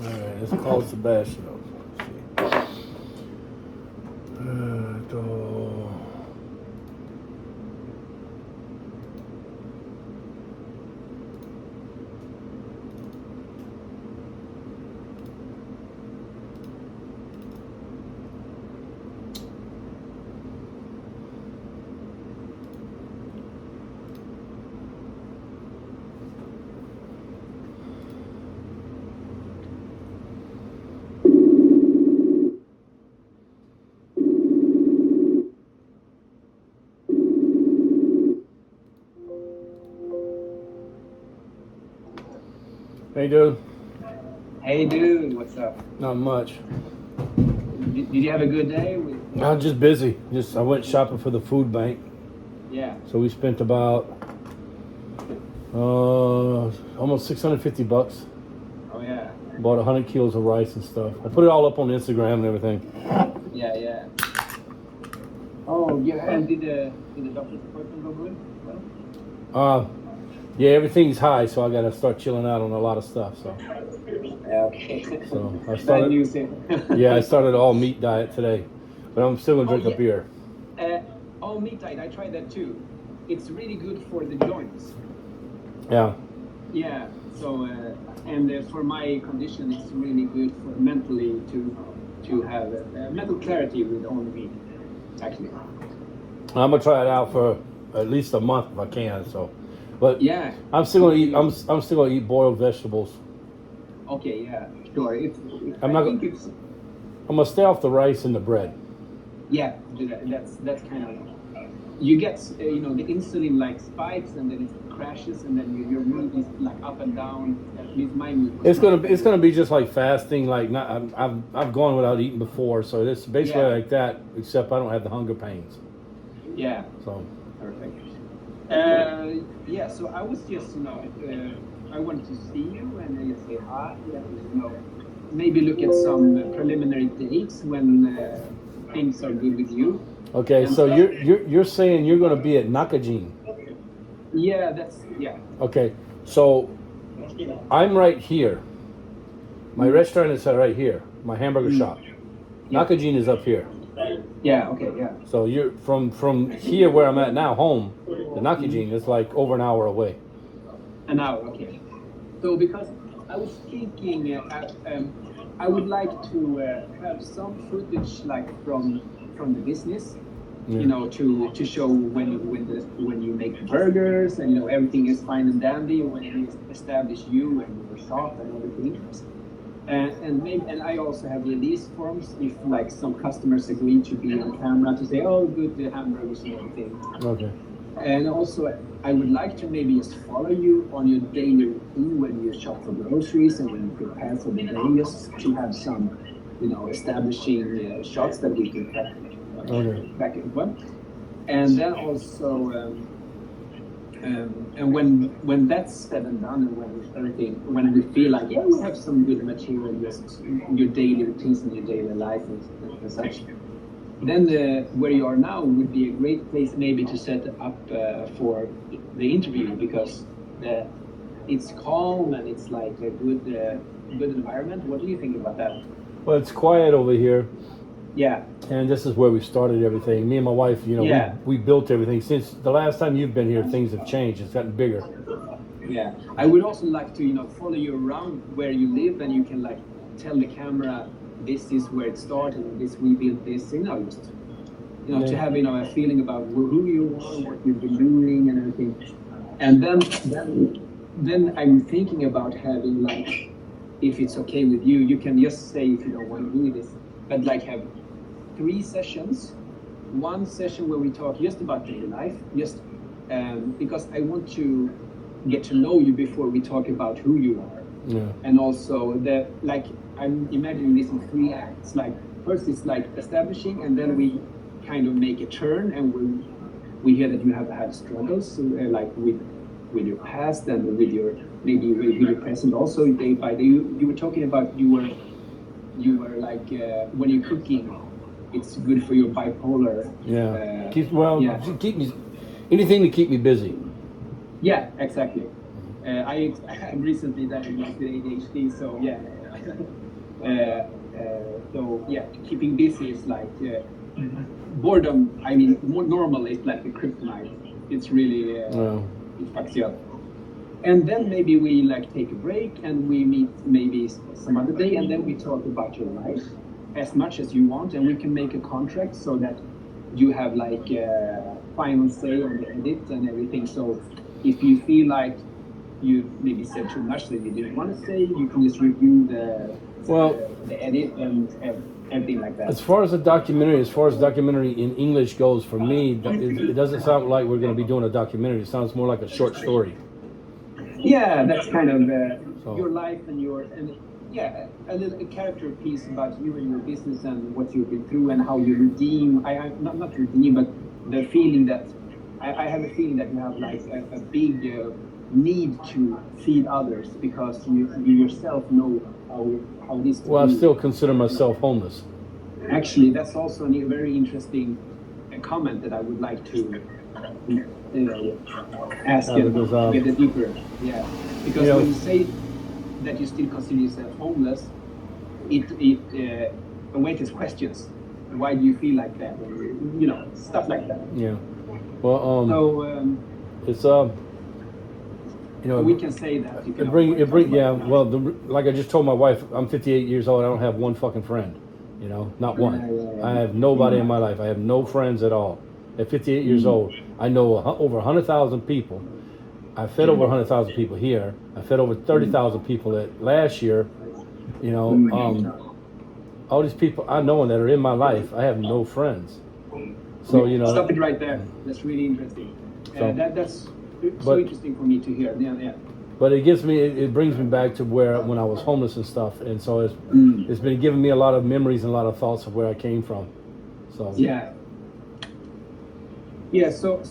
All right, it's called Sebastian. Let's see. So, hey, dude. Hey dude, what's up? Not much. Did you have a good day? I'm just busy. I went shopping for the food bank, Yeah. so we spent about almost $650. Oh yeah. Bought 100 kilos of rice and stuff. I put it all up on Instagram and everything. Yeah, yeah. Oh yeah. And did the doctor's appointment go good? Well? Uh, yeah, everything's high, so I gotta start chilling out on a lot of stuff. So, Yeah, okay. so I Bad started. news here. Yeah, I started all meat diet today, but I'm still gonna Oh drink a yeah. beer. Oh meat diet. I tried that too. It's really good for the joints. Yeah. Yeah. So and for my condition, it's really good for mentally to have mental clarity with only meat. Actually. I'm gonna try it out for at least a month if I can. So, but Yeah. I'm still gonna eat. I'm still gonna eat boiled vegetables. Okay. Yeah. Sure. I'm I not. think it's. I'm gonna stay off the rice and the bread. Yeah, do that. That's kind of you get the insulin like spikes and then it crashes and then your mood is like up and down. At least my mood was It's gonna be just like fasting. Like not. I've gone without eating before, so it's basically Yeah. like that. Except I don't have the hunger pains. Yeah, So perfect. Yeah, so I was just I wanted to see you and then say hi and maybe look at some preliminary dates when things are good with you. okay, And so you're saying you're gonna be at Nakajin. yeah, Okay, so I'm right here. My restaurant is right here. My hamburger shop. Yeah. Nakajin is up here. Yeah, okay, yeah. So you're from here where I'm at now, home, to Nakajin is like over an hour away. An hour, okay. So because I was thinking, I would like to have some footage like from the business, Yeah. to show when you make burgers and everything is fine and dandy when you establish you and your shop and everything. And I also have release forms if like some customers agree to be on camera to say, oh, good, the hamburgers and everything. Okay. And also, I would like to maybe just follow you on your daily routine when you shop for groceries and when you prepare for the day, just to have some, establishing shots that we can cut back and forth. And then also, and when that's said and done, and when we feel like we have some good material, just your daily routines and your daily life and such. Then where you are now would be a great place maybe to set up for the interview because it's calm and it's like a good environment. What do you think about that? Well, it's quiet over here. Yeah. And this is where we started everything. Me and my wife, we built everything. Since the last time you've been here, things have changed. It's gotten bigger. Yeah. I would also like to, follow you around where you live and you can like tell the camera this is where it started and we built this, just to have a feeling about who you are, what you've been doing and everything. And then I'm thinking about having like, if it's okay with you, you can just say if you don't want to do this, but like have 3 sessions. One session where we talk just about daily life, just because I want to get to know you before we talk about who you are. Yeah. And also I'm imagining this in 3 acts. Like first it's like establishing, and then we kind of make a turn, and we hear that you have had struggles, like with your past and with your maybe with your present also day by day. You were talking about you were like when you're cooking, it's good for your bipolar. Yeah. Keep me anything to keep me busy. Yeah, exactly. I recently diagnosed with ADHD, so yeah. So yeah, keeping busy is like boredom. I mean, more normal is like a kryptonite. It's really it fucks you up. And then maybe we like take a break and we meet maybe some other day, and then we talk about your life as much as you want, and we can make a contract so that you have like final say on the edit and everything. So if you feel like you maybe said too much that you didn't want to say, you can just review the edit and everything like that. As far as documentary in English goes, for me, it doesn't sound like we're going to be doing a documentary. It sounds more like a short story. Yeah, that's kind of your life and a little character piece about you and your business and what you've been through and how you redeem. Not redeem, but the feeling that I have a feeling that you have like a big need to feed others because you yourself know how it is. Well, I still consider myself homeless. Actually, that's also a very interesting comment that I would like to ask and get it deeper. Yeah, because when you say that you still consider yourself homeless, it awakens questions. Why do you feel like that? Or, stuff like that. Yeah. Well, so it's we can say that. Well, like I just told my wife, I'm 58 years old. I don't have one fucking friend. Not one. Yeah. I have nobody in my life. I have no friends at all. At 58 years old, I know over 100,000 people. I fed over 100,000 people here. I fed over 30,000 people last year. All these people I know that are in my life, I have no friends. So stop it right there. That's really interesting. That's so interesting for me to hear. Yeah. But it brings me back to when I was homeless and stuff, and so it's been giving me a lot of memories and a lot of thoughts of where I came from. So yeah. So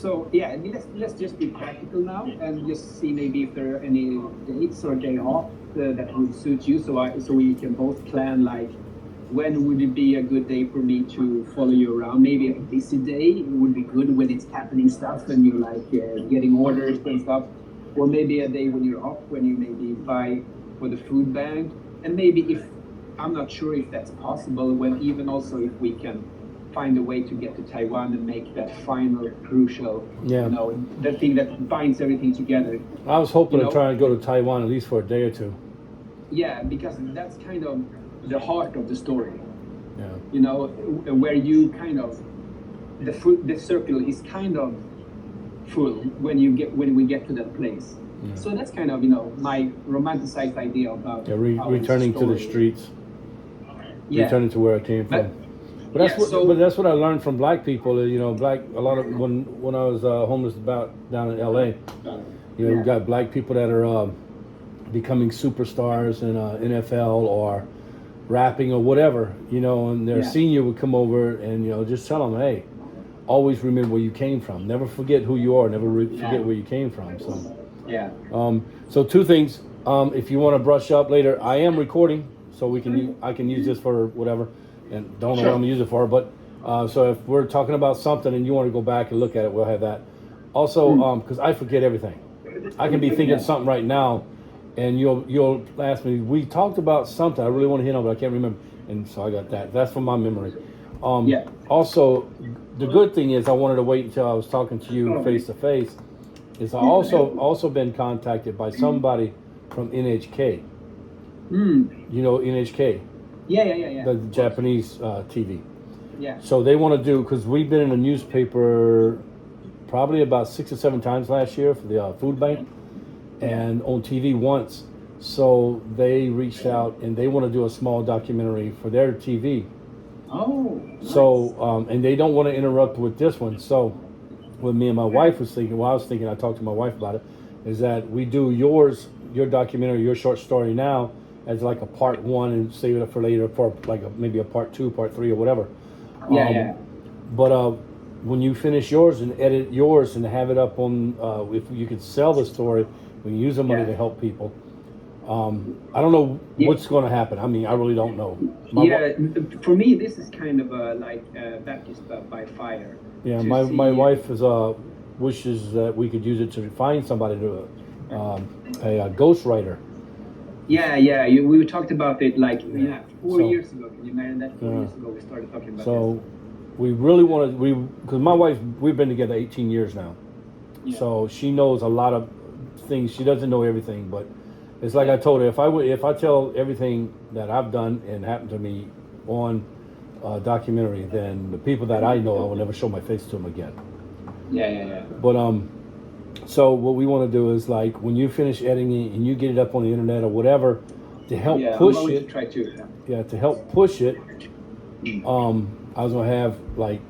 let's just be practical now and just see maybe if there are any dates or day off that would suit you, so we can both plan like when would it be a good day for me to follow you around. Maybe a busy day would be good when it's happening stuff and you're like getting orders and stuff, or maybe a day when you're off, when you maybe buy for the food bank, and maybe if I'm not sure if that's possible, when even also if we can find a way to get to Taiwan and make that final crucial, the thing that binds everything together. I was hoping to try and go to Taiwan at least for a day or two. Yeah, because that's kind of the heart of the story. Yeah. Where you kind of the circle is kind of full when we get to that place. Yeah. So that's kind of my romanticized idea about returning to the streets. Yeah. Returning to where I came from. But that's what I learned from black people. A lot of when I was homeless down in LA. You got black people that are becoming superstars in NFL or rapping or whatever. And their senior would come over and just tell them, hey, always remember where you came from. Never forget who you are. Never forget where you came from. So yeah. So two things. If you want to brush up later, I am recording, so I can use this for whatever. And don't know what I'm gonna use it for, but so if we're talking about something and you want to go back and look at it, we'll have that. Also, because I forget everything, I can be thinking something right now, and you'll ask me. We talked about something I really want to hit on, but I can't remember, and so I got that. That's from my memory. Also, the good thing is I wanted to wait until I was talking to you face to face. Is I also been contacted by somebody from NHK. NHK. Yeah. The Japanese TV. Yeah. So they want to do, because we've been in a newspaper probably about 6 or 7 times last year for the food bank, and on TV once. So they reached out and they want to do a small documentary for their TV. Oh. Nice. So and they don't want to interrupt with this one. So what me and my wife was thinking, I talked to my wife about it, is that we do your documentary, your short story now, as like a part 1 and save it for later for like maybe a part 2, part 3 or whatever. But when you finish yours and edit yours and have it up on, if you could sell the story, we can use the money to help people. I don't know what's going to happen. I mean, I really don't know. For me, this is kind of like baptism by fire. Yeah, my wife wishes that we could use it to find somebody to a ghostwriter. Yeah. We talked about it like 4 years ago. Can you imagine that? 4 years ago, we started talking about So we really want to, because my wife, we've been together 18 years now. Yeah. So she knows a lot of things. She doesn't know everything, but it's like I told her, if I tell everything that I've done and happened to me on a documentary, then the people that I know, I will never show my face to them again. Yeah. But so what we want to do is like when you finish editing and you get it up on the internet or whatever, to help push I'm going it. to try to. Yeah, to help push it. I was gonna have like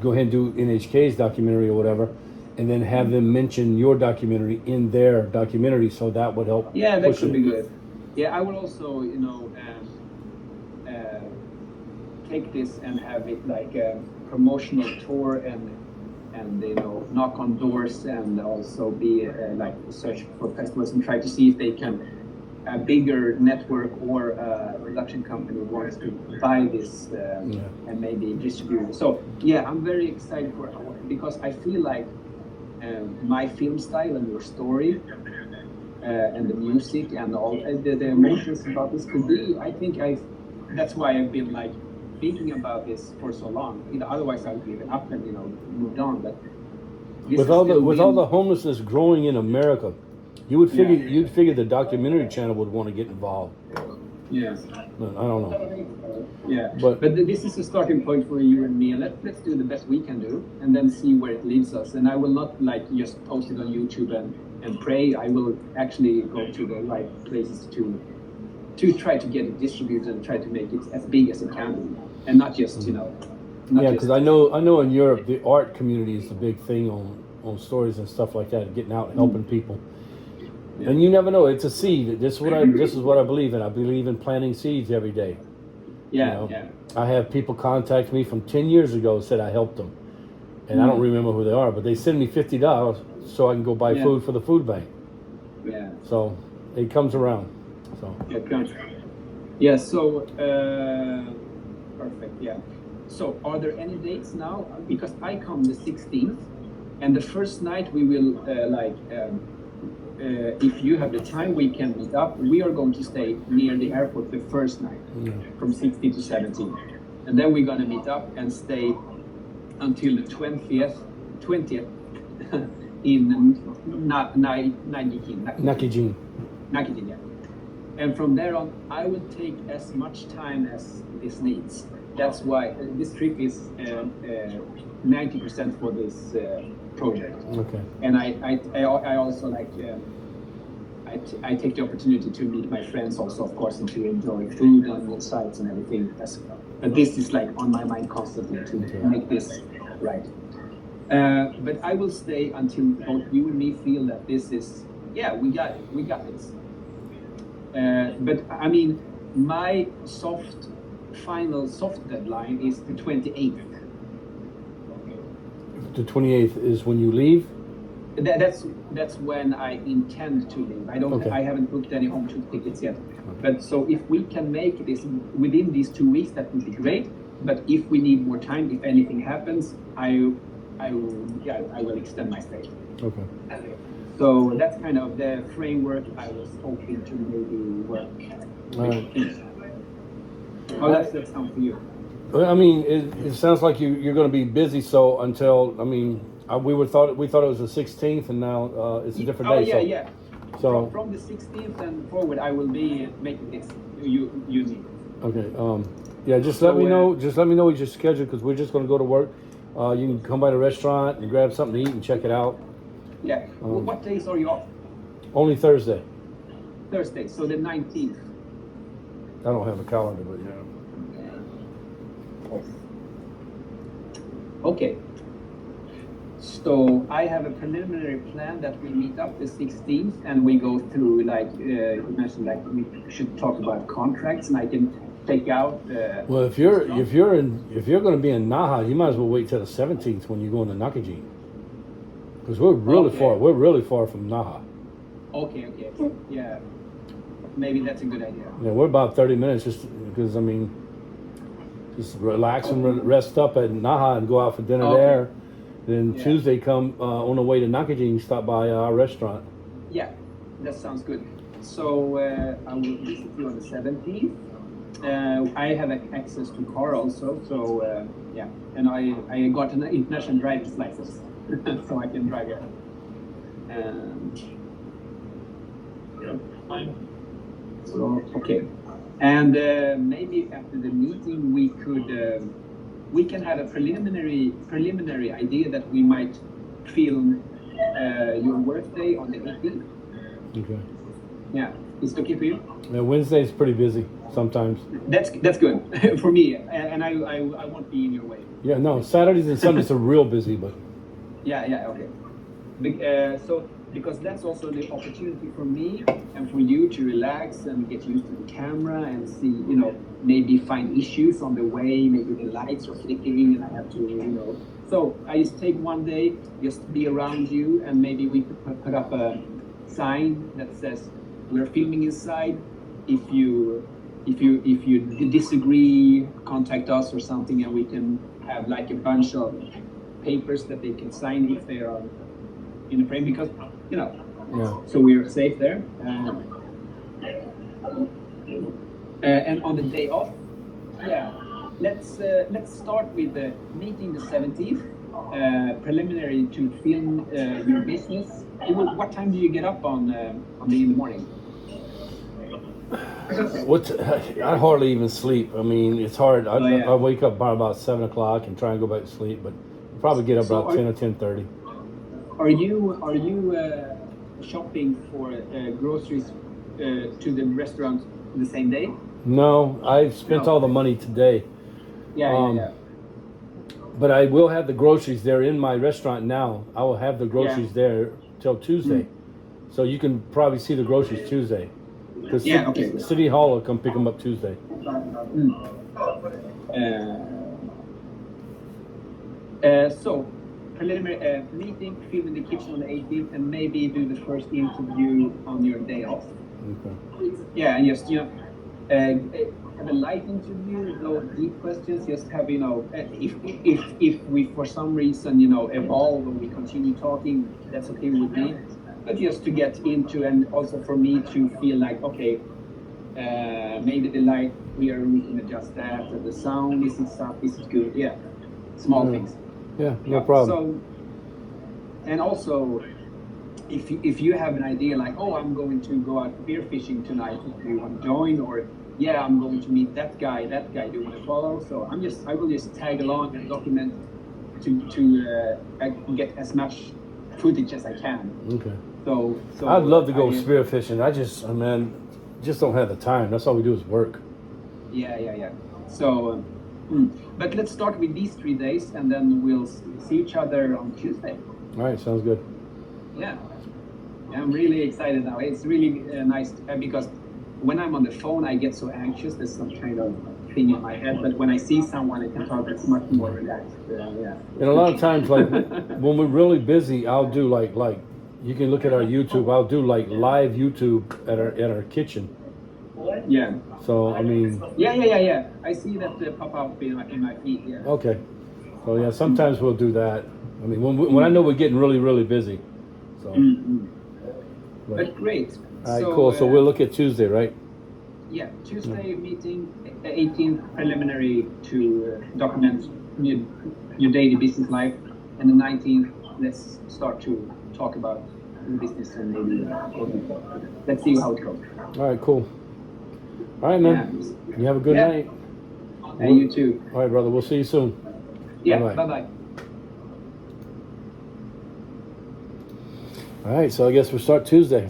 go ahead and do NHK's documentary or whatever, and then have them mention your documentary in their documentary, so that would help. Yeah, that push could it. be good. Yeah, I will also, take this and have it like a promotional tour and knock on doors and also be like search for customers and try to see if they can a bigger network or a production company wants to buy this and maybe distribute it. So yeah, I'm very excited for it because I feel like my film style and your story and the music and all the emotions about this could be. I think that's why I've been like thinking about this for so long. Otherwise I'd given up and moved on. But with all the homelessness growing in America, you would figure you'd figure the documentary channel would want to get involved. Yeah. But I don't know. Yeah. But this is a starting point for you and me, and let's do the best we can do, and then see where it leads us. And I will not like just post it on YouTube and pray. I will actually go to the right places to try to get it distributed and try to make it as big as it can be, and not just because I know in Europe the art community is a big thing on stories and stuff like that, getting out and helping people. Yeah. And you never know. It's a seed. This is what I believe in. I believe in planting seeds every day. Yeah. I have people contact me from 10 years ago said I helped them, and I don't remember who they are, but they send me $50 so I can go buy food for the food bank. Yeah. So it comes around. So. It comes. Yeah. So perfect. Yeah. So are there any dates now? Because I come the 16th, and the first night we will if you have the time, we can meet up. We are going to stay near the airport the first night, from 16 to 17. And then we're going to meet up and stay until the 20th in Nakajin. Nakajin, yeah. And from there on, I will take as much time as this needs. That's why this trip is 90% for this project. Okay. And I also like I take the opportunity to meet my friends also, of course, and to enjoy food and sights and everything. But this is like on my mind constantly to make this right. But I will stay until both you and me feel that this is we got this. But I mean, my final soft deadline is the 28th. The 28th is when you leave? That's when I intend to leave. I haven't booked any home shoot tickets yet. But so if we can make this within these 2 weeks, that would be great. But if we need more time, if anything happens, I will extend my stay. Okay. So that's kind of the framework I was hoping to maybe work. All right. How does that sound for you? I mean, it sounds like you're going to be busy. So until we thought it was the 16th, and now it's a different day. Yeah. So from the 16th and forward, I will be making this. You need. Okay. Just let me know. Just let me know your schedule because we're just going to go to work. You can come by the restaurant and grab something to eat and check it out. Yeah. What days are you off? Only Thursday. Thursday. So the 19th. I don't have a calendar, but yeah. Okay. So I have a preliminary plan that we meet up the 16th and we go through like you mentioned, like we should talk about contracts and I can take out. Well, if you're going to be in Naha, you might as well wait till the 17th when you go into Nakajin, because we're really far. We're really far from Naha. Okay. Yeah. Maybe that's a good idea. Yeah, we're about 30 minutes just because just relax and rest up at Naha and go out for dinner there. Then Tuesday come on the way to Nakajin, stop by our restaurant. Yeah, that sounds good. So I will visit you on the 17th. I have access to car also, so yeah, and I got an international driver's license, so I can drive here. So okay, and maybe after the meeting we can have a preliminary idea that we might film your birthday on the 18th. Okay. Yeah, is it okay for you? Yeah, Wednesday's pretty busy sometimes. That's good for me, and I won't be in your way. Yeah, no, Saturdays and Sundays are real busy, but Yeah, okay. So because that's also the opportunity for me and for you to relax and get used to the camera and see, maybe find issues on the way, maybe the lights are flickering and I have to, So I just take one day, just be around you, and maybe we could put up a sign that says we're filming inside. If you disagree, contact us or something, and we can have like a bunch of papers that they can sign if they are in the frame, because yeah. So we are safe there. And on the day off, let's start with the meeting the 17th, preliminary to film your business. What time do you get up in the morning? I hardly even sleep. I mean, it's hard. yeah. I wake up by about 7 o'clock and try and go back to sleep, but probably get up about 10 or 10:30. Are you shopping for groceries to the restaurant the same day? No, I've spent all the money today. Yeah. But I will have the groceries there in my restaurant now. I will have the groceries there till Tuesday. So you can probably see the groceries Tuesday. Because okay. City Hall will come pick them up Tuesday. So, preliminary meeting, film in the kitchen on the 18th, and maybe do the first interview on your day off. Okay. Yeah, and just, have a light interview, no deep questions, just have, if we for some reason, evolve and we continue talking, that's okay with me. But just to get into, and also for me to feel like, okay, maybe the light we can adjust that, and the sound, is it good? Yeah, small things. Yeah, no problem. So, and also, if you have an idea like, oh, I'm going to go out beer fishing tonight, if you want to join, or yeah, I'm going to meet that guy, do you want to follow? So I will just tag along and document to get as much footage as I can. Okay. So I'd love to go spear fishing. I just don't have the time. That's all we do is work. Yeah. So, but let's start with these 3 days, and then we'll see each other on Tuesday. All right, sounds good. Yeah, I'm really excited now. It's really nice because when I'm on the phone, I get so anxious. There's some kind of thing in my head. But when I see someone I can talk, it's much more relaxed. Yeah. And a lot of times, like when we're really busy, I'll do like you can look at our YouTube. I'll do like live YouTube at our kitchen. Yeah. So I mean. Yeah. I see that pop up in my feed. Yeah. Okay. So yeah, sometimes we'll do that. I mean, when I know we're getting really, really busy. So. But great. All right, cool. So we'll look at Tuesday, right? Yeah, Tuesday meeting, 18th preliminary to document your daily business life, and the 19th let's start to talk about the business and maybe let's see how it goes. All right, cool. All right, man. Yeah. You have a good night. And you too. All right, brother. We'll see you soon. Yeah. Bye-bye. All right, so I guess we'll start Tuesday.